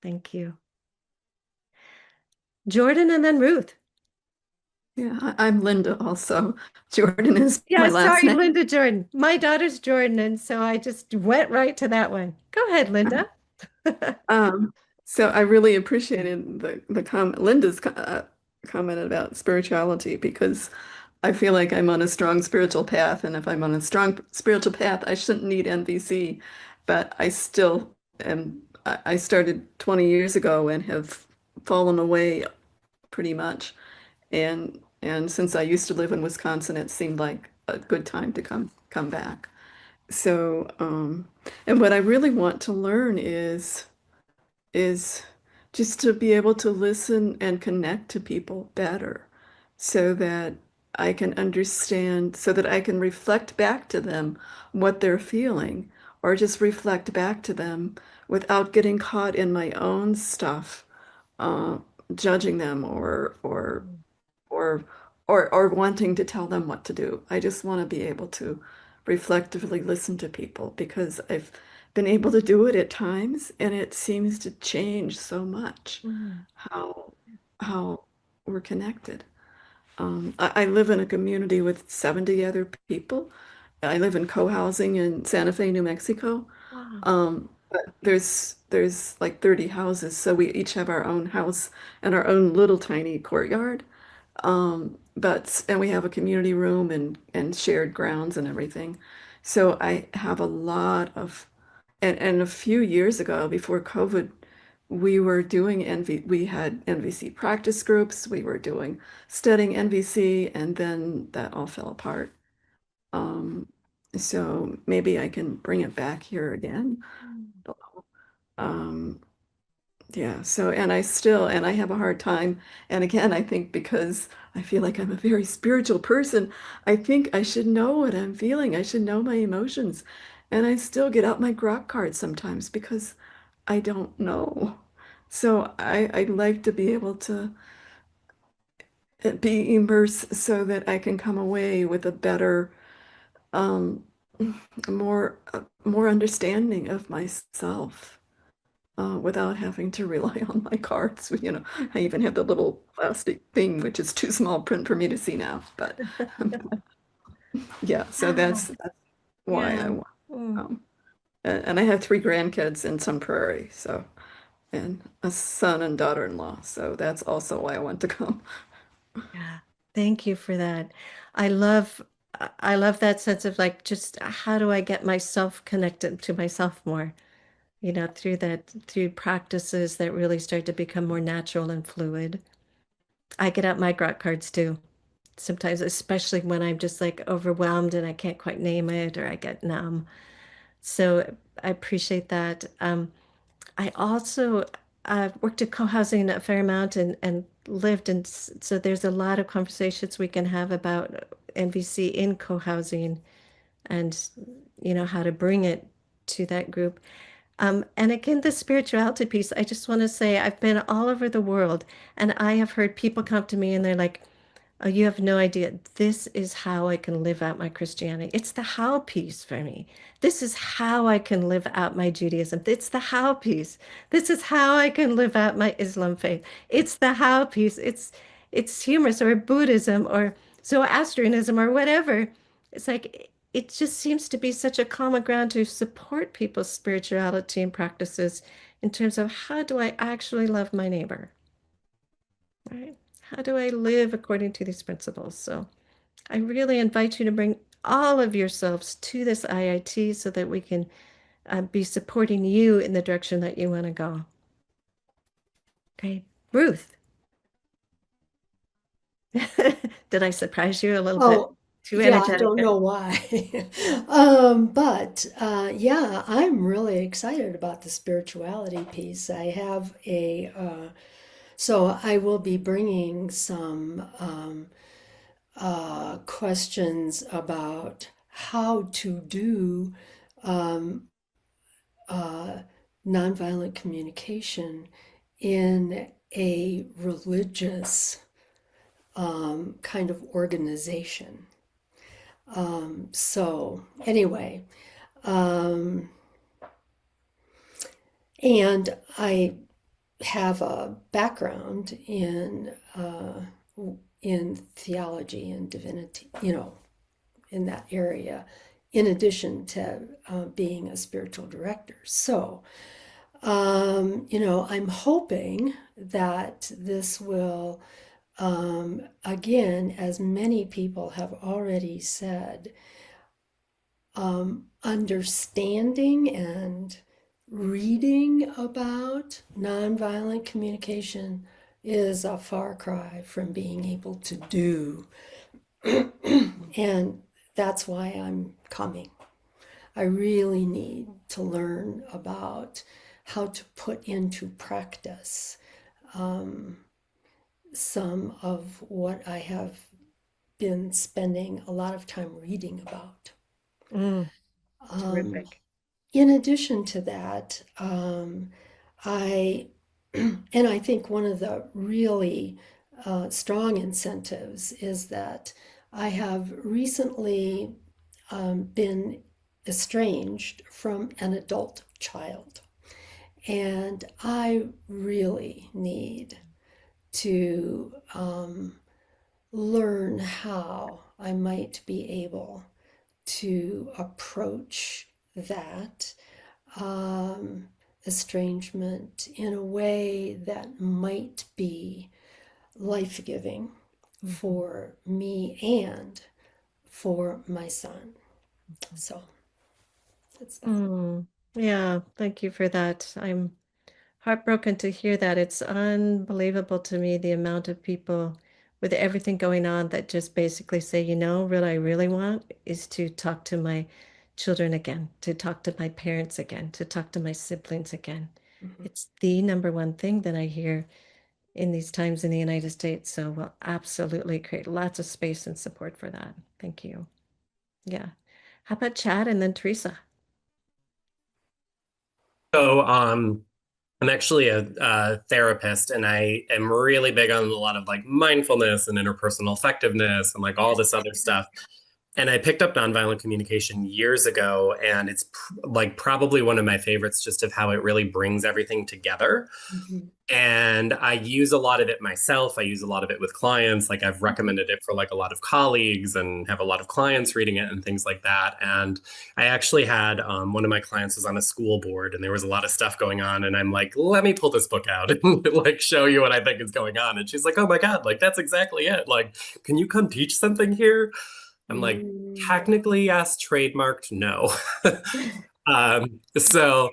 Thank you. Jordan and then Ruth. Yeah, I'm Linda also. Jordan is Yeah, my last sorry, name. Linda Jordan. My daughter's Jordan, and so I just went right to that one. Go ahead, Linda. So I really appreciated the comment, Linda's comment about spirituality, because I feel like I'm on a strong spiritual path, and if I'm on a strong spiritual path, I shouldn't need NVC, but I still am. I started 20 years ago and have fallen away pretty much. And since I used to live in Wisconsin, it seemed like a good time to come back. So, and what I really want to learn is just to be able to listen and connect to people better so that I can understand, so that I can reflect back to them what they're feeling, or just reflect back to them without getting caught in my own stuff, uh, judging them or or wanting to tell them what to do. I just want to be able to reflectively listen to people because I've been able to do it at times and it seems to change so much how how we're connected. I live in a community with 70 other people. I live in co-housing in Santa Fe, New Mexico. Wow. But there's like 30 houses, so we each have our own house and our own little tiny courtyard. And we have a community room and shared grounds and everything. So I have a lot of, and a few years ago, before COVID, we were doing we had NVC practice groups, we were doing studying NVC, and then that all fell apart. So maybe I can bring it back here again. Um, yeah, so, and I have a hard time. And again, I think because I feel like I'm a very spiritual person, I think I should know what I'm feeling. I should know my emotions. And I still get out my grok card sometimes because I don't know. So I'd like to be able to be immersed so that I can come away with a better, um, more understanding of myself. Without having to rely on my cards. I even have the little plastic thing, which is too small print for me to see now. But yeah, so that's why Yeah. I want. And I have 3 grandkids in Sun Prairie, so and a son and daughter-in-law, so that's also why I want to come. Yeah. Thank you for that. I love I love that sense of like just how do I get myself connected to myself more? Through practices that really start to become more natural and fluid. I get out my grok cards too. Sometimes, especially when I'm just like overwhelmed and I can't quite name it or I get numb. So I appreciate that. I also worked at co-housing a fair amount and lived, and so there's a lot of conversations we can have about NVC in co-housing and how to bring it to that group. And again, the spirituality piece, I just want to say I've been all over the world and I have heard people come to me and they're like, oh, you have no idea. This is how I can live out my Christianity. It's the how piece for me. This is how I can live out my Judaism. It's the how piece. This is how I can live out my Islam faith. It's the how piece. It's humorous, or Buddhism, or Zoroastrianism, or whatever. It's like it just seems to be such a common ground to support people's spirituality and practices in terms of how do I actually love my neighbor, right? How do I live according to these principles? So I really invite you to bring all of yourselves to this IIT so that we can be supporting you in the direction that you want to go. Okay, Ruth. Did I surprise you a little bit? Oh, Too yeah, I energetic don't there? know why. But yeah, I'm really excited about the spirituality piece. I have so I will be bringing some questions about how to do um, uh, nonviolent communication in a religious kind of organization. So anyway, um, and I have a background in theology and divinity, in that area, in addition to being a spiritual director. So, I'm hoping that this will, again, as many people have already said, understanding and reading about nonviolent communication is a far cry from being able to do. And that's why I'm coming. I really need to learn about how to put into practice some of what I have been spending a lot of time reading about. Terrific. In addition to that, I and I think one of the really strong incentives is that I have recently been estranged from an adult child, and I really need to learn how I might be able to approach that estrangement in a way that might be life-giving for me and for my son. So that's that. Yeah, thank you for that. I'm heartbroken to hear that. It's unbelievable to me the amount of people with everything going on that just basically say, what I really want is to talk to my children again, to talk to my parents again, to talk to my siblings again. It's the number one thing that I hear in these times in the United States. So we'll absolutely create lots of space and support for that. Thank you. Yeah. How about Chad and then Teresa? So, I'm actually a therapist, and I am really big on a lot of like mindfulness and interpersonal effectiveness and like all this other stuff. And I picked up nonviolent communication years ago, and it's like probably one of my favorites just of how it really brings everything together. And I use a lot of it myself. I use a lot of it with clients. Like I've recommended it for like a lot of colleagues and have a lot of clients reading it and things like that. And I actually had one of my clients was on a school board and there was a lot of stuff going on. And I'm like, let me pull this book out and like show you what I think is going on. And she's like, oh my God, like that's exactly it. Like, can you come teach something here? I'm like, technically, yes, trademarked, no. So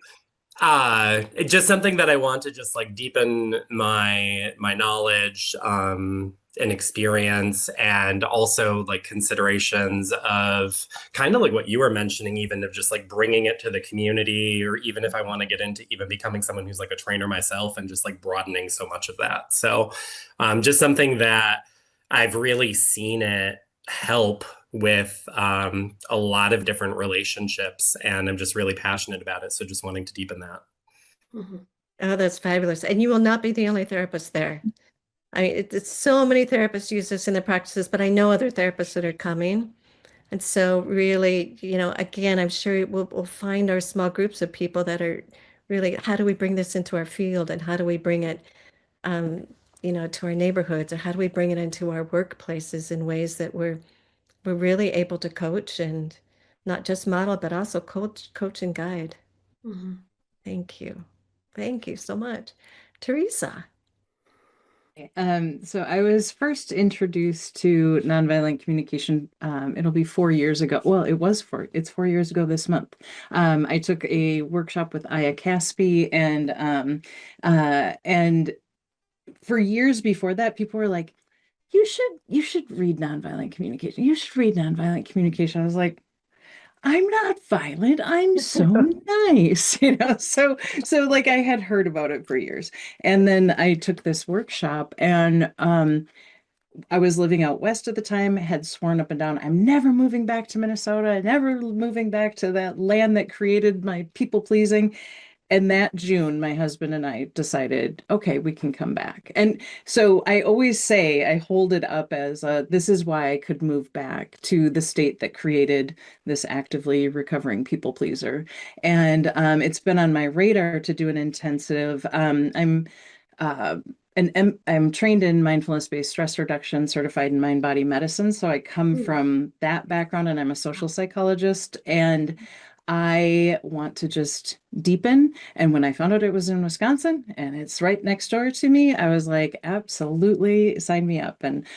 It's just something that I want to just like deepen my knowledge and experience, and also like considerations of kind of like what you were mentioning, even of just like bringing it to the community, or even if I want to get into even becoming someone who's like a trainer myself and just like broadening so much of that. So just something that I've really seen it help with a lot of different relationships, and I'm just really passionate about it. So just wanting to deepen that. Mhm. Oh, that's fabulous. And you will not be the only therapist there. I mean, it's so many therapists use this in their practices, but I know other therapists that are coming. And so really, again, I'm sure we'll find our small groups of people that are really, how do we bring this into our field, and how do we bring it, um, to our neighborhoods, or how do we bring it into our workplaces in ways that we're really able to coach, and not just model, but also coach and guide. Mhm. Thank you. Thank you so much. Teresa. So I was first introduced to nonviolent communication. It'll be 4 years ago. Well, it's 4 years ago this month. I took a workshop with Aya Caspi, and for years before that, people were like, you should read nonviolent communication. You should read nonviolent communication. I was like, I'm not violent. I'm so nice, So like I had heard about it for years. And then I took this workshop, and I was living out west at the time, had sworn up and down, I'm never moving back to Minnesota, never moving back to that land that created my people pleasing. And that June, my husband and I decided, okay, we can come back. And so I always say, I hold it up as this is why I could move back to the state that created this actively recovering people pleaser. And it's been on my radar to do an intensive. Uh, I'm trained in mindfulness-based stress reduction, certified in mind body medicine. So I come from that background, and I'm a social psychologist. And I want to just deepen. And when I found out it was in Wisconsin and it's right next door to me, I was like, absolutely, sign me up. And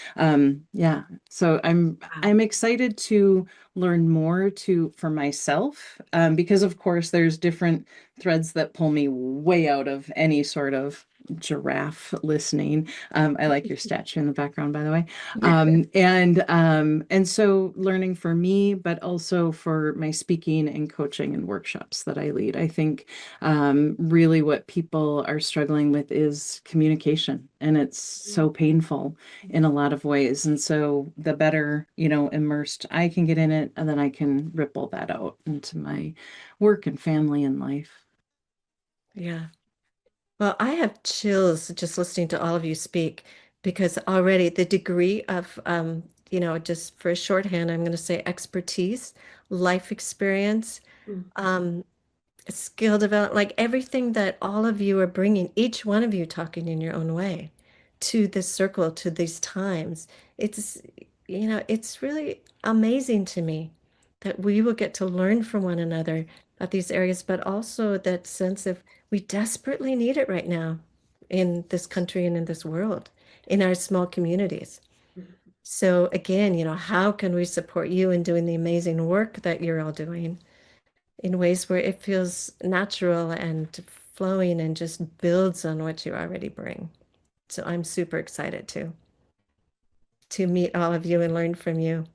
yeah, so I'm excited to learn more for myself, because of course there's different threads that pull me way out of any sort of giraffe listening. I like your statue in the background, by the way. And so learning for me, but also for my speaking and coaching and workshops that I lead. I think really what people are struggling with is communication, and it's so painful in a lot of ways. And so the better, immersed I can get in it, and then I can ripple that out into my work and family and life. Yeah. Well, I have chills just listening to all of you speak, because already the degree of, just for a shorthand, I'm going to say expertise, life experience, um, skill development, like everything that all of you are bringing, each one of you talking in your own way to this circle, to these times. It's, it's really amazing to me that we will get to learn from one another about these areas, but also that sense of we desperately need it right now in this country and in this world, in our small communities. So again, how can we support you in doing the amazing work that you're all doing in ways where it feels natural and flowing and just builds on what you already bring? So I'm super excited to meet all of you and learn from you.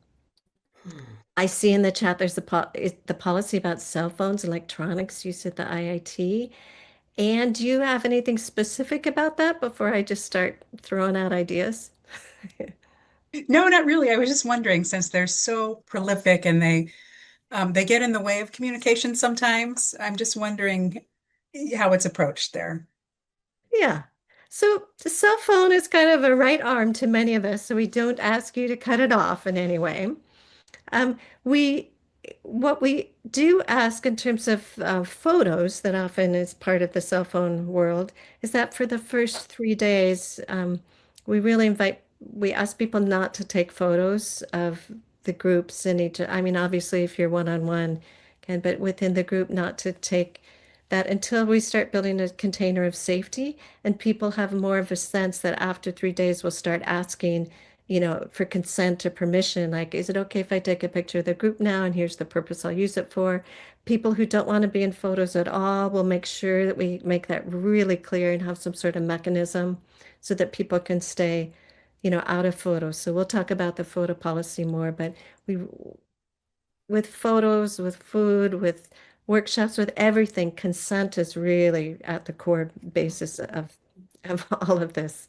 I see in the chat there's the policy about cell phones, electronics use at the IIT. And do you have anything specific about that before I just start throwing out ideas? No, not really. I was just wondering, since they're so prolific and they get in the way of communication sometimes, I'm just wondering how it's approached there. Yeah. So the cell phone is kind of a right arm to many of us, so we don't ask you to cut it off in any way. Um, we, what we do ask in terms of photos, that often is part of the cell phone world, is that for the first 3 days, we really we ask people not to take photos of the groups in each. I mean, obviously, if you're one-on-one, but within the group, not to take that until we start building a container of safety, and people have more of a sense that after 3 days, we'll start asking, for consent or permission, like, is it okay if I take a picture of the group now and here's the purpose I'll use it for? People who don't want to be in photos at all, we'll make sure that we make that really clear and have some sort of mechanism so that people can stay, out of photos. So we'll talk about the photo policy more, but with photos, with food, with workshops, with everything, consent is really at the core basis of all of this.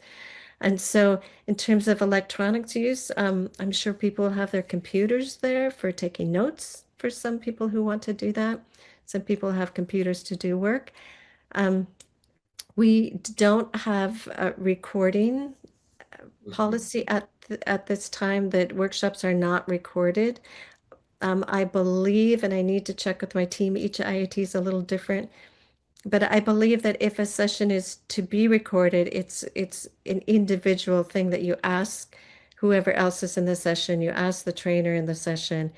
And so in terms of electronics use, I'm sure people will have their computers there for taking notes for some people who want to do that. Some people have computers to do work. We don't have a recording policy at this time, that workshops are not recorded. I believe, and I need to check with my team, each IIT is a little different, but I believe that if a session is to be recorded, it's an individual thing that you ask whoever else is in the session, you ask the trainer in the session,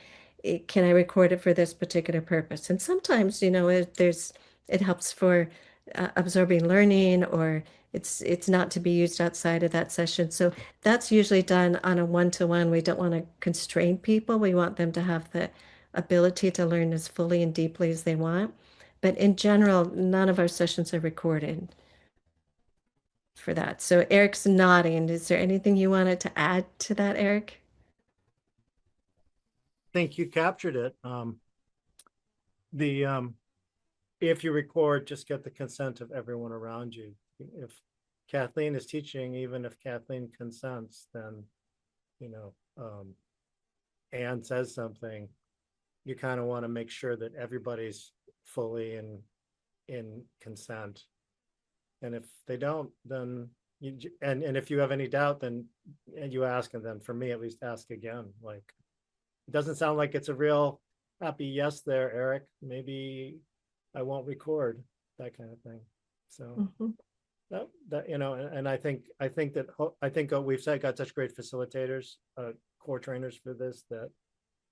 can I record it for this particular purpose? And sometimes, it helps for absorbing learning, or it's not to be used outside of that session. So that's usually done on a one-to-one. We don't want to constrain people. We want them to have the ability to learn as fully and deeply as they want. But in general, none of our sessions are recorded for that. So Eric's nodding. Is there anything you wanted to add to that, Eric? I think you captured it. If you record, just get the consent of everyone around you. If Kathleen is teaching, even if Kathleen consents, then, Anne says something, you kind of want to make sure that everybody's fully in consent. And if they don't, then and if you have any doubt, then you ask, and then for me at least, ask again. Like, it doesn't sound like it's a real happy yes there, Eric. Maybe I won't record, that kind of thing. So that and I think we've got such great facilitators, core trainers for this, that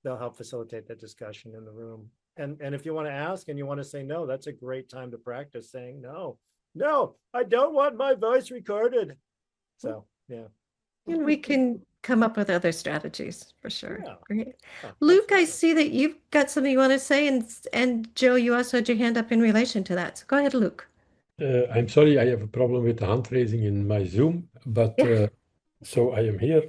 they'll help facilitate that discussion in the room. And if you want to ask and you want to say no, that's a great time to practice saying no, I don't want my voice recorded. So yeah. And we can come up with other strategies for sure. Yeah. Great. Yeah, Luke, I see that you've got something you want to say, and Joe, you also had your hand up in relation to that. So go ahead, Luke. I'm sorry, I have a problem with the hand raising in my Zoom, but so I am here.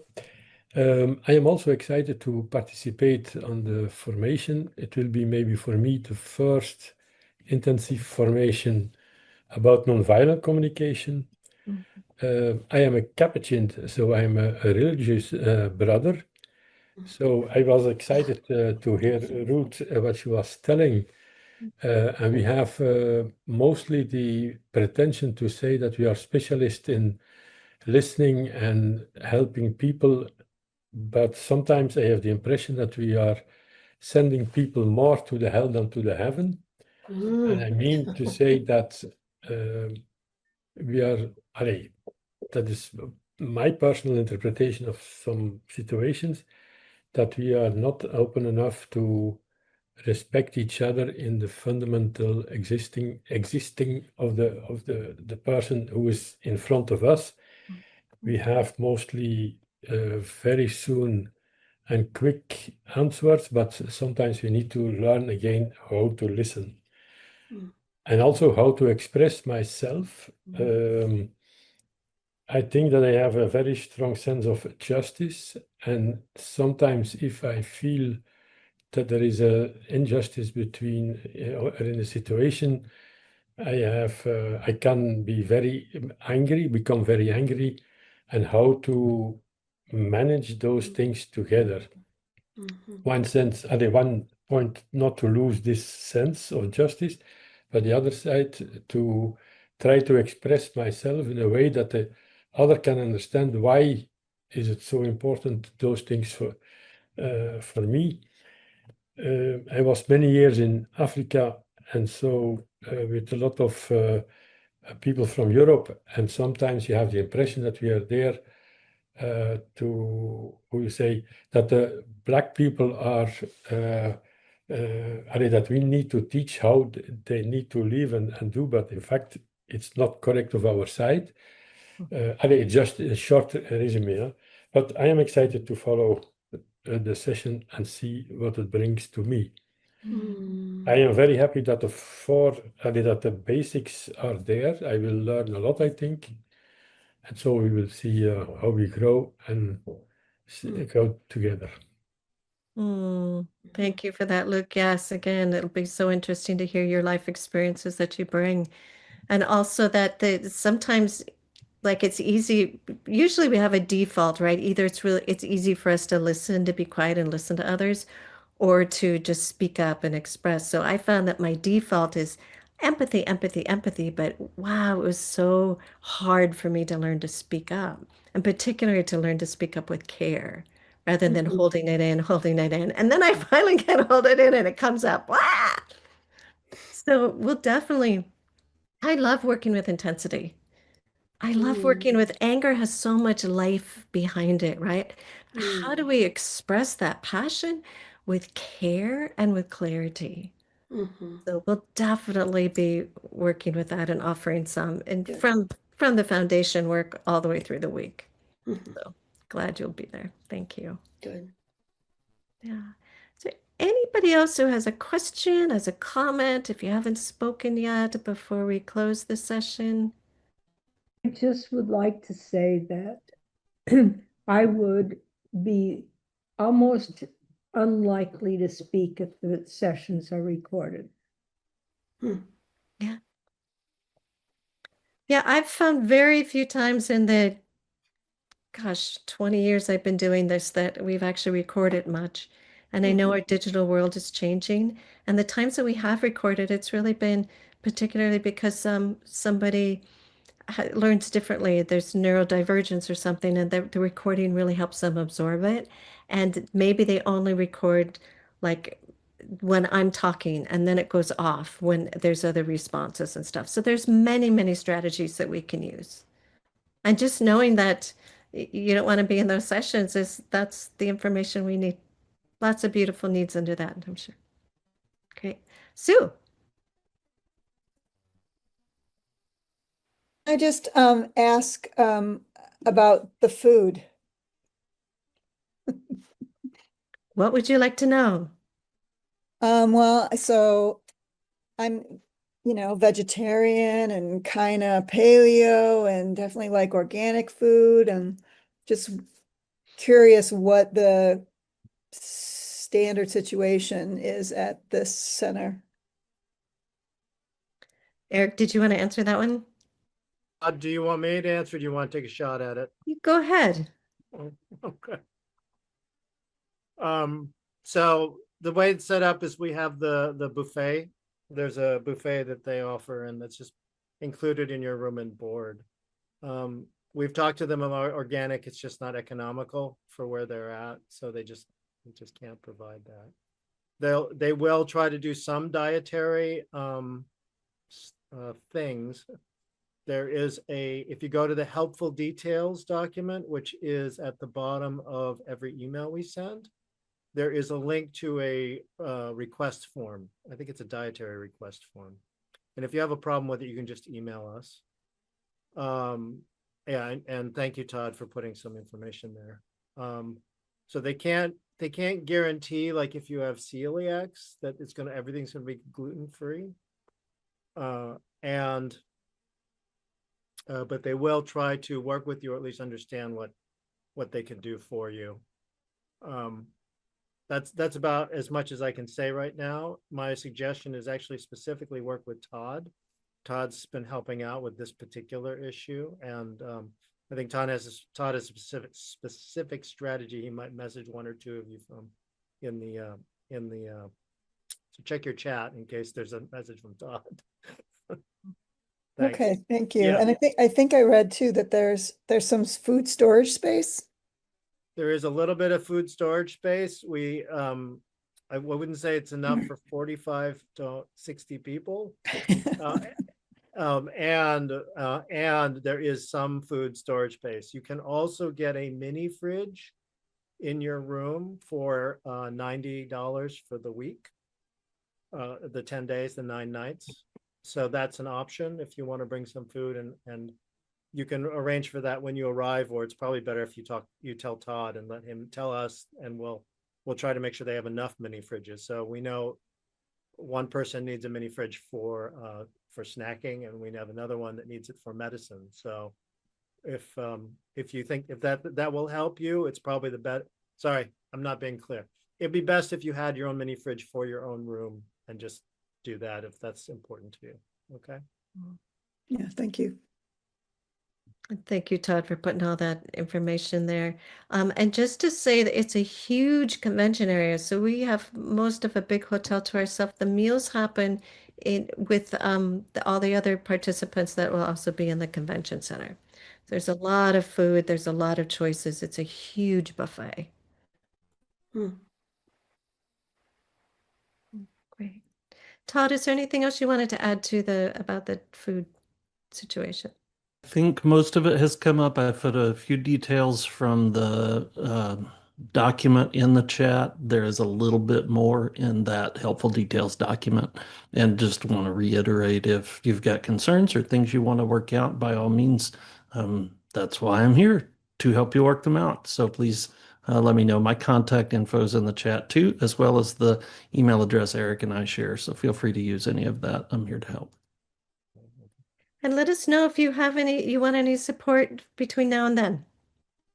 I am also excited to participate on the formation. It will be maybe for me the first intensive formation about nonviolent communication. I am a Capuchin, so I'm a religious brother. So I was excited to hear Ruth what she was telling. And we have mostly the pretension to say that we are specialists in listening and helping people. But sometimes I have the impression that we are sending people more to the hell than to the heaven. And I mean to say that we are, that is my personal interpretation of some situations, that we are not open enough to respect each other in the fundamental existing of the person who is in front of us. We have mostly very soon and quick answers, but sometimes we need to learn again how to listen and also how to express myself. I think that I have a very strong sense of justice, and sometimes if I feel that there is an injustice between in a situation, I can be become very angry, and how to manage those things together. One sense, at one point, not to lose this sense of justice, but the other side, to try to express myself in a way that the other can understand why is it so important, those things for me. I was many years in Africa, and so with a lot of people from Europe, and sometimes you have the impression that we are there that the Black people are, that we need to teach how they need to live and do, but in fact, it's not correct of our side. Just a short resume, But I am excited to follow the session and see what it brings to me. I am very happy that that the basics are there. I will learn a lot, I think. And so we will see how we grow and go together. Thank you for that, Luke. Yes, again, it'll be so interesting to hear your life experiences that you bring. And also that sometimes like it's easy, usually we have a default, right? Either it's easy for us to listen, to be quiet and listen to others, or to just speak up and express. So I found that my default is empathy, empathy, empathy. But wow, it was so hard for me to learn to speak up, and particularly to learn to speak up with care rather than holding it in, holding it in. And then I finally can hold it in and it comes up. Wah! So we'll definitely, I love working with intensity. I love working with anger, has so much life behind it, right? How do we express that passion with care and with clarity? So we'll definitely be working with that and offering some and from the foundation work all the way through the week. So glad you'll be there. Thank you. Good. Yeah. So anybody else who has a question, has a comment, if you haven't spoken yet before we close the session? I just would like to say that I would be almost unlikely to speak if the sessions are recorded. Yeah. Yeah, I've found very few times in the, gosh, 20 years I've been doing this that we've actually recorded much. And I know our digital world is changing. And the times that we have recorded, it's really been particularly because somebody learns differently. There's neurodivergence or something, and the recording really helps them absorb it. And maybe they only record like when I'm talking, and then it goes off when there's other responses and stuff. So there's many, many strategies that we can use. And just knowing that you don't want to be in those sessions that's the information we need. Lots of beautiful needs under that, I'm sure. Great. Sue. I just ask about the food. What would you like to know? Well, so I'm, vegetarian and kind of paleo and definitely like organic food, and just curious what the standard situation is at this center. Eric, did you want to answer that one? Do you want me to answer? Or do you want to take a shot at it? You go ahead. Okay. So the way it's set up is we have the buffet. There's a buffet that they offer, and that's just included in your room and board. We've talked to them about organic. It's just not economical for where they're at, so they just can't provide that. They will try to do some dietary things. There is if you go to the helpful details document, which is at the bottom of every email we send, there is a link to a request form. I think it's a dietary request form. And if you have a problem with it, you can just email us. Yeah, and thank you, Todd, for putting some information there. So they can't guarantee, like, if you have celiacs, that everything's gonna be gluten-free. But they will try to work with you, or at least understand what they can do for you. That's about as much as I can say right now. My suggestion is actually specifically work with Todd. Todd's been helping out with this particular issue, and I think Todd has a specific strategy. He might message one or two of you from in the so check your chat in case there's a message from Todd. Thanks. Okay, thank you. Yeah. And I think I read too that there's some food storage space. There is a little bit of food storage space. I wouldn't say it's enough for 45 to 60 people. And there is some food storage space. You can also get a mini fridge in your room for $90 for the week, the 10 days, the 9 nights. So that's an option if you want to bring some food and you can arrange for that when you arrive, or it's probably better if you tell Todd and let him tell us, and we'll try to make sure they have enough mini fridges. So we know one person needs a mini fridge for snacking, and we have another one that needs it for medicine. So if you think if that will help you, it's probably the best. Sorry, I'm not being clear. It'd be best if you had your own mini fridge for your own room and just do that if that's important to you. Okay. Yeah, thank you. Thank you, Todd, for putting all that information there. And just to say that it's a huge convention area, so we have most of a big hotel to ourselves. The meals happen with all the other participants that will also be in the convention center. There's a lot of food. There's a lot of choices. It's a huge buffet. Great. Todd, is there anything else you wanted to add to about the food situation? I think most of it has come up. I put a few details from the document in the chat. There is a little bit more in that helpful details document. And just want to reiterate, if you've got concerns or things you want to work out, by all means, that's why I'm here, to help you work them out. So please let me know. My contact info is in the chat too, as well as the email address Eric and I share. So feel free to use any of that. I'm here to help. And let us know if you want any support between now and then.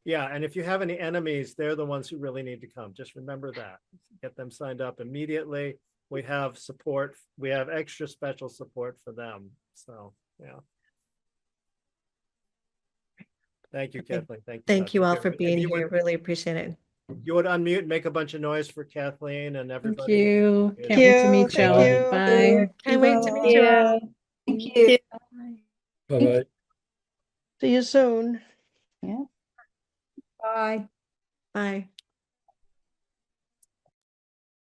Yeah, and if you have any enemies, they're the ones who really need to come. Just remember that. Get them signed up immediately. We have support. We have extra special support for them. So, yeah. Thank you, Kathleen. Thank you all for being here. Really appreciate it. You would unmute and make a bunch of noise for Kathleen and everybody. Thank you. Can't wait to meet you all. Bye. Can't wait to meet you all. Thank you. Bye-bye. See you soon. Yeah. Bye. Bye.